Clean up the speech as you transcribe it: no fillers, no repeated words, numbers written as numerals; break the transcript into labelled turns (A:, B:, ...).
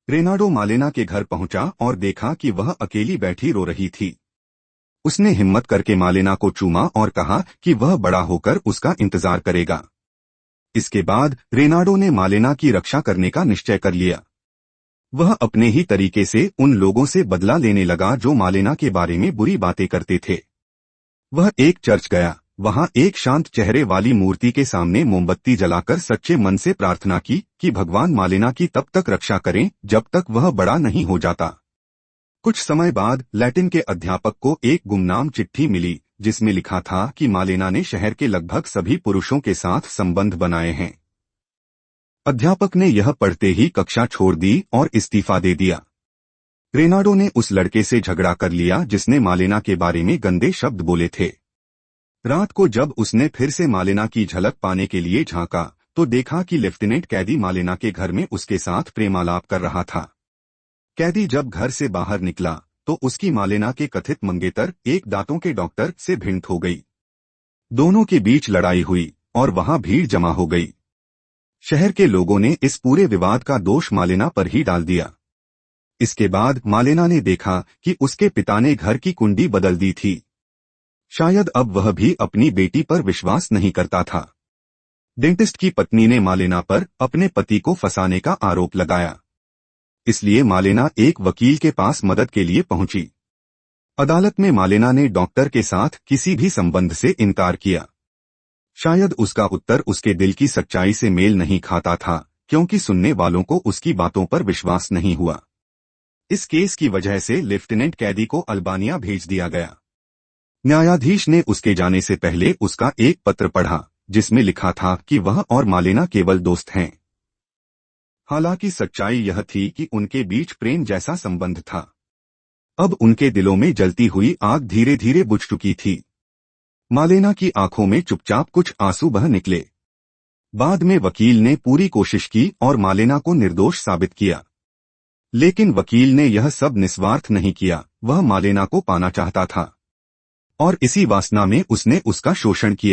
A: रेनाडो मालेना के घर पहुंचा और देखा कि वह अकेली बैठी रो रही थी। उसने हिम्मत करके मालेना को चूमा और कहा कि वह बड़ा होकर उसका इंतजार करेगा। इसके बाद रेनाडो ने मालेना की रक्षा करने का निश्चय कर लिया। वह अपने ही तरीके से उन लोगों से बदला लेने लगा जो मालेना के बारे में बुरी बातें करते थे। वह एक चर्च गया, वहां एक शांत चेहरे वाली मूर्ति के सामने मोमबत्ती जलाकर सच्चे मन से प्रार्थना की कि भगवान मालेना की तब तक रक्षा करें जब तक वह बड़ा नहीं हो जाता। कुछ समय बाद लैटिन के अध्यापक को एक गुमनाम चिट्ठी मिली जिसमें लिखा था कि मालेना ने शहर के लगभग सभी पुरुषों के साथ संबंध बनाए हैं। अध्यापक ने यह पढ़ते ही कक्षा छोड़ दी और इस्तीफा दे दिया। रेनाडो ने उस लड़के से झगड़ा कर लिया जिसने मालेना के बारे में गंदे शब्द बोले थे। रात को जब उसने फिर से मालेना की झलक पाने के लिए झांका तो देखा कि लेफ्टिनेंट कैदी मालेना के घर में उसके साथ प्रेमालाप कर रहा था। कैदी जब घर से बाहर निकला तो उसकी मालेना के कथित मंगेतर एक दांतों के डॉक्टर से भिड़ंत हो गई। दोनों के बीच लड़ाई हुई और वहां भीड़ जमा हो गई। शहर के लोगों ने इस पूरे विवाद का दोष मालेना पर ही डाल दिया। इसके बाद मालेना ने देखा कि उसके पिता ने घर की कुंडी बदल दी थी। शायद अब वह भी अपनी बेटी पर विश्वास नहीं करता था। डेंटिस्ट की पत्नी ने मालेना पर अपने पति को फंसाने का आरोप लगाया। इसलिए मालेना एक वकील के पास मदद के लिए पहुंची। अदालत में मालेना ने डॉक्टर के साथ किसी भी संबंध से इनकार किया। शायद उसका उत्तर उसके दिल की सच्चाई से मेल नहीं खाता था, क्योंकि सुनने वालों को उसकी बातों पर विश्वास नहीं हुआ। इस केस की वजह से लेफ्टिनेंट कैदी को अल्बानिया भेज दिया गया। न्यायाधीश ने उसके जाने से पहले उसका एक पत्र पढ़ा जिसमें लिखा था कि वह और मालेना केवल दोस्त हैं। हालांकि सच्चाई यह थी कि उनके बीच प्रेम जैसा संबंध था। अब उनके दिलों में जलती हुई आग धीरे धीरे बुझ चुकी थी। मालेना की आंखों में चुपचाप कुछ आंसू बह निकले। बाद में वकील ने पूरी कोशिश की और मालेना को निर्दोष साबित किया, लेकिन वकील ने यह सब निस्वार्थ नहीं किया। वह मालेना को पाना चाहता था और इसी वासना में उसने उसका शोषण किया।